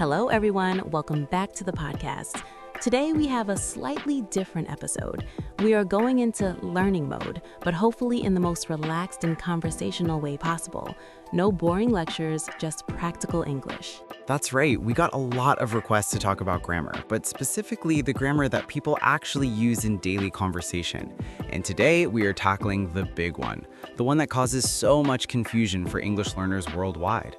Hello, everyone. Welcome back to the podcast. Today, we have a slightly different episode. We are going into learning mode, but hopefully in the most relaxed and conversational way possible. No boring lectures, just practical English. That's right, we got a lot of requests to talk about grammar, but specifically the grammar that people actually use in daily conversation. And today we are tackling the big one, the one that causes so much confusion for English learners worldwide.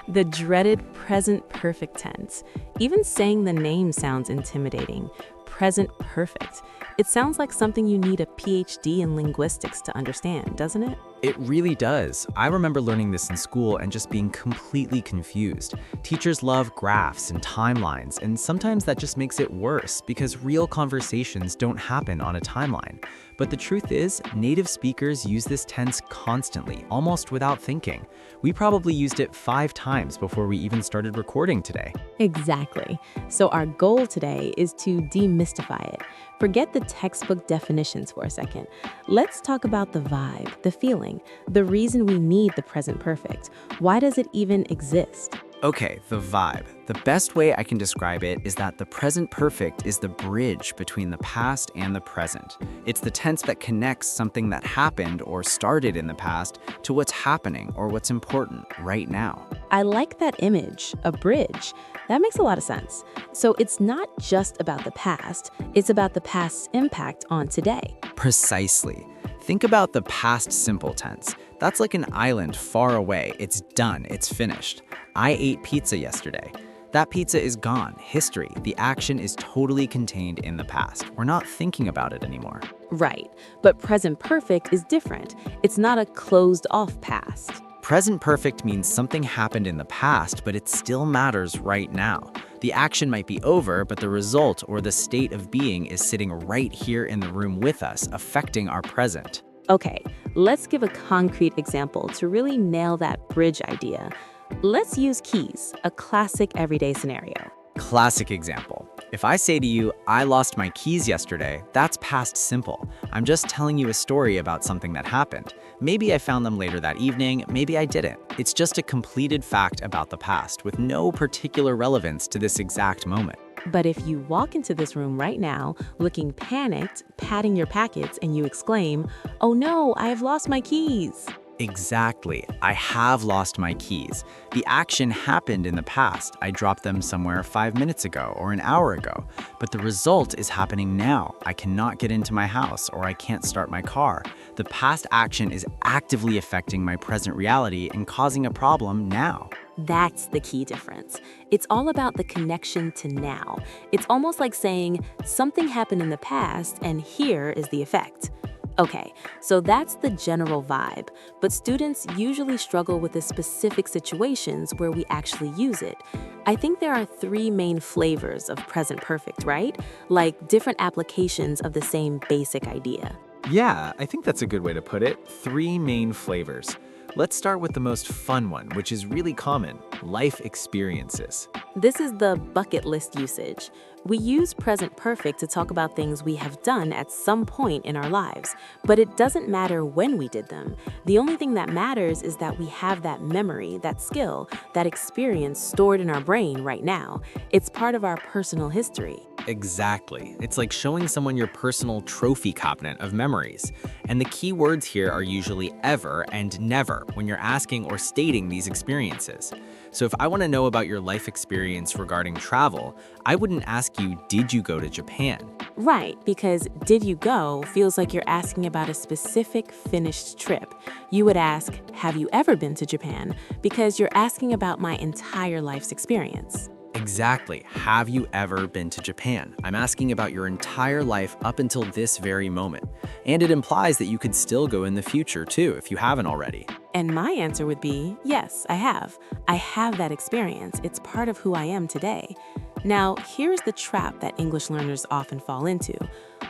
The dreaded present perfect tense. Even saying the name sounds intimidating. Present perfect. It sounds like something you need a PhD in linguistics to understand, doesn't it? It really does. I remember learning this in school and just being completely confused. Teachers love graphs and timelines, and sometimes that just makes it worse because real conversations don't happen on a timeline. But the truth is, native speakers use this tense constantly, almost without thinking. We probably used it 5 times before we even started recording today. Exactly. So our goal today is to demystify it. Forget the textbook definitions for a second. Let's talk about the vibe, the feeling, the reason we need the present perfect. Why does it even exist? Okay, the vibe. The best way I can describe it is that the present perfect is the bridge between the past and the present. It's the tense that connects something that happened or started in the past to what's happening or what's important right now. I like that image, a bridge. That makes a lot of sense. So it's not just about the past, it's about the past's impact on today. Precisely. Think about the past simple tense. That's like an island far away. It's done, it's finished. I ate pizza yesterday. That pizza is gone, history. The action is totally contained in the past. We're not thinking about it anymore. Right, but present perfect is different. It's not a closed off past. Present perfect means something happened in the past, but it still matters right now. The action might be over, but the result or the state of being is sitting right here in the room with us, affecting our present. Okay, let's give a concrete example to really nail that bridge idea. Let's use keys, a classic everyday scenario. Classic example. If I say to you, I lost my keys yesterday, that's past simple. I'm just telling you a story about something that happened. Maybe I found them later that evening, maybe I didn't. It's just a completed fact about the past with no particular relevance to this exact moment. But if you walk into this room right now, looking panicked, patting your packets, and you exclaim, "Oh no, I have lost my keys." Exactly. I have lost my keys. The action happened in the past. I dropped them somewhere 5 minutes ago or an hour ago. But the result is happening now. I cannot get into my house or I can't start my car. The past action is actively affecting my present reality and causing a problem now. That's the key difference. It's all about the connection to now. It's almost like saying something happened in the past and here is the effect. Okay, so that's the general vibe, but students usually struggle with the specific situations where we actually use it. I think there are 3 main flavors of present perfect, right? Like different applications of the same basic idea. Yeah, I think that's a good way to put it. 3 main flavors. Let's start with the most fun one, which is really common, life experiences. This is the bucket list usage. We use present perfect to talk about things we have done at some point in our lives, but it doesn't matter when we did them. The only thing that matters is that we have that memory, that skill, that experience stored in our brain right now. It's part of our personal history. Exactly. It's like showing someone your personal trophy cabinet of memories. And the key words here are usually ever and never when you're asking or stating these experiences. So if I want to know about your life experience regarding travel, I wouldn't ask you, did you go to Japan? Right, because did you go feels like you're asking about a specific finished trip. You would ask, have you ever been to Japan? Because you're asking about my entire life's experience. Exactly. Have you ever been to Japan? I'm asking about your entire life up until this very moment. And it implies that you could still go in the future too, if you haven't already. And my answer would be, yes, I have. I have that experience. It's part of who I am today. Now, here's the trap that English learners often fall into.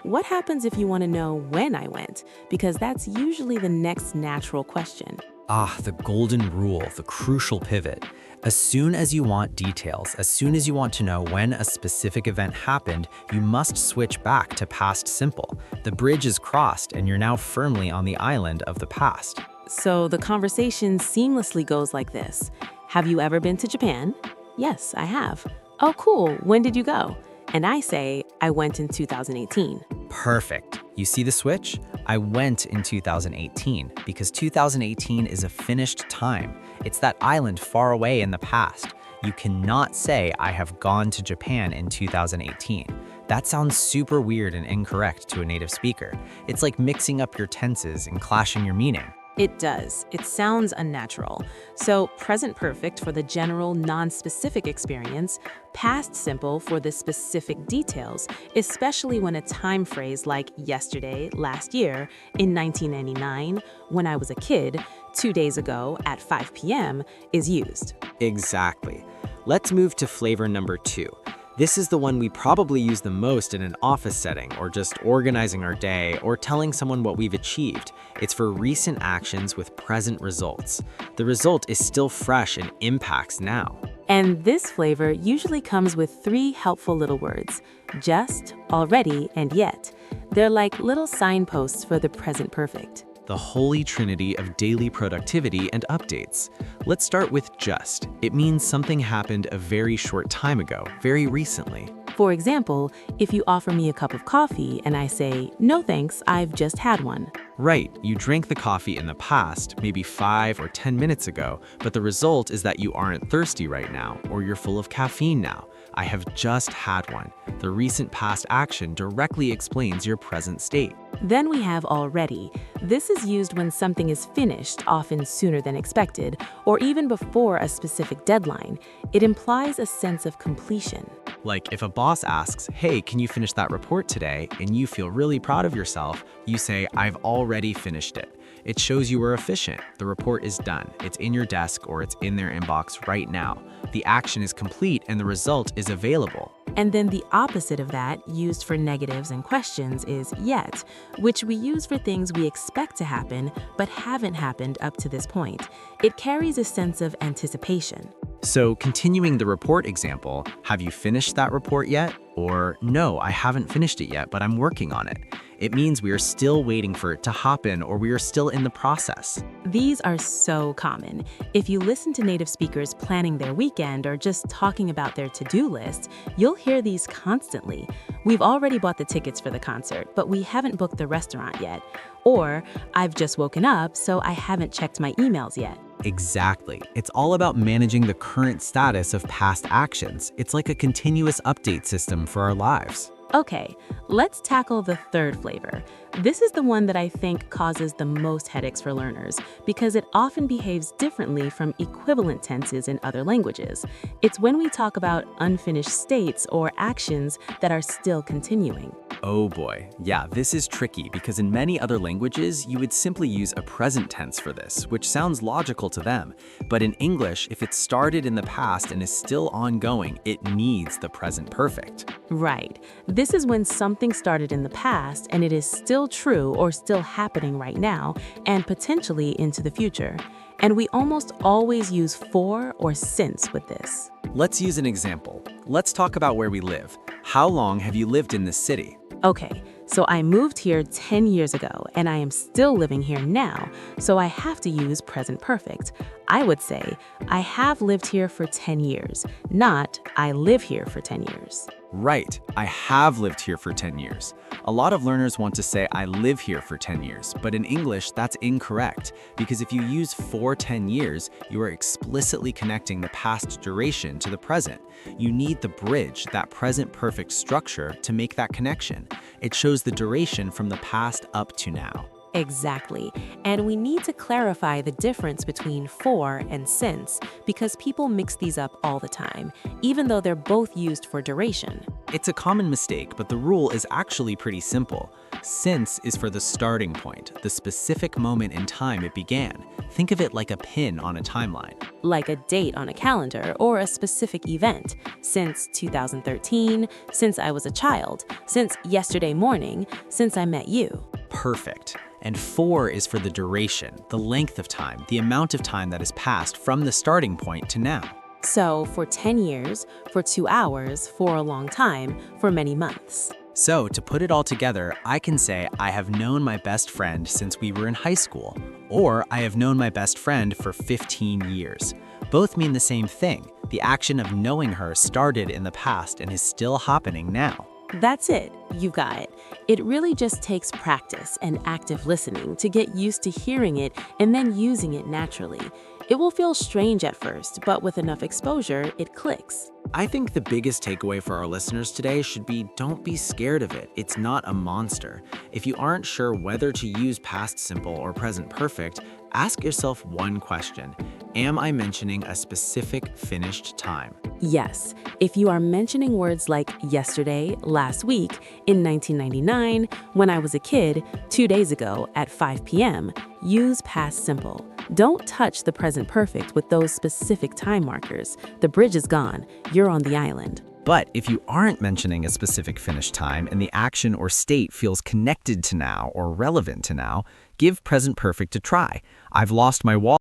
What happens if you want to know when I went? Because that's usually the next natural question. The golden rule, the crucial pivot. As soon as you want details, as soon as you want to know when a specific event happened, you must switch back to past simple. The bridge is crossed and you're now firmly on the island of the past. So the conversation seamlessly goes like this. Have you ever been to Japan? Yes, I have. Oh, cool. When did you go? And I say, I went in 2018. Perfect. You see the switch? I went in 2018 because 2018 is a finished time. It's that island far away in the past. You cannot say I have gone to Japan in 2018. That sounds super weird and incorrect to a native speaker. It's like mixing up your tenses and clashing your meaning. It does. It sounds unnatural. So present perfect for the general, non-specific experience, past simple for the specific details, especially when a time phrase like yesterday, last year, in 1999, when I was a kid, 2 days ago at 5 p.m. is used. Exactly. Let's move to flavor number 2. This is the one we probably use the most in an office setting, or just organizing our day, or telling someone what we've achieved. It's for recent actions with present results. The result is still fresh and impacts now. And this flavor usually comes with 3 helpful little words: just, already, and yet. They're like little signposts for the present perfect. The holy trinity of daily productivity and updates. Let's start with just. It means something happened a very short time ago, very recently. For example, if you offer me a cup of coffee and I say, no thanks, I've just had one. Right, you drank the coffee in the past, maybe 5 or 10 minutes ago, but the result is that you aren't thirsty right now, or you're full of caffeine now. I have just had one. The recent past action directly explains your present state. Then we have already. This is used when something is finished, often sooner than expected, or even before a specific deadline. It implies a sense of completion. Like if a boss asks, hey, can you finish that report today? And you feel really proud of yourself, you say, I've already finished it. It shows you were efficient. The report is done. It's in your desk or it's in their inbox right now. The action is complete and the result is available. And then the opposite of that, used for negatives and questions, is yet, which we use for things we expect to happen but haven't happened up to this point. It carries a sense of anticipation. So continuing the report example, have you finished that report yet? Or no, I haven't finished it yet, but I'm working on it. It means we are still waiting for it to happen or we are still in the process. These are so common. If you listen to native speakers planning their weekend or just talking about their to-do list, you'll hear these constantly. We've already bought the tickets for the concert, but we haven't booked the restaurant yet. Or, I've just woken up, so I haven't checked my emails yet. Exactly. It's all about managing the current status of past actions. It's like a continuous update system for our lives. Okay, let's tackle the third flavor. This is the one that I think causes the most headaches for learners because it often behaves differently from equivalent tenses in other languages. It's when we talk about unfinished states or actions that are still continuing. Oh boy, yeah, this is tricky because in many other languages, you would simply use a present tense for this, which sounds logical to them. But in English, if it started in the past and is still ongoing, it needs the present perfect. Right. This is when something started in the past and it is still true or still happening right now and potentially into the future. And we almost always use for or since with this. Let's use an example. Let's talk about where we live. How long have you lived in this city? Okay, so I moved here 10 years ago and I am still living here now, so I have to use present perfect. I would say, I have lived here for 10 years, not I live here for 10 years. Right, I have lived here for 10 years. A lot of learners want to say I live here for 10 years, but in English that's incorrect because if you use for 10 years, you are explicitly connecting the past duration to the present. You need the bridge, that present perfect structure, to make that connection. It shows the duration from the past up to now. Exactly. And we need to clarify the difference between for and since because people mix these up all the time, even though they're both used for duration. It's a common mistake, but the rule is actually pretty simple. Since is for the starting point, the specific moment in time it began. Think of it like a pin on a timeline. Like a date on a calendar or a specific event. Since 2013, since I was a child, since yesterday morning, since I met you. Perfect. And for is for the duration, the length of time, the amount of time that has passed from the starting point to now. So for 10 years, for 2 hours, for a long time, for many months. So to put it all together, I can say I have known my best friend since we were in high school, or I have known my best friend for 15 years. Both mean the same thing. The action of knowing her started in the past and is still happening now. That's it. You got it. It really just takes practice and active listening to get used to hearing it and then using it naturally. It will feel strange at first, but with enough exposure, it clicks. I think the biggest takeaway for our listeners today should be don't be scared of it. It's not a monster. If you aren't sure whether to use past simple or present perfect, ask yourself one question. Am I mentioning a specific finished time? Yes, if you are mentioning words like yesterday, last week, in 1999, when I was a kid, 2 days ago, at 5 p.m., use past simple. Don't touch the present perfect with those specific time markers. The bridge is gone. You're on the island. But if you aren't mentioning a specific finished time and the action or state feels connected to now or relevant to now, give present perfect a try. I've lost my wallet.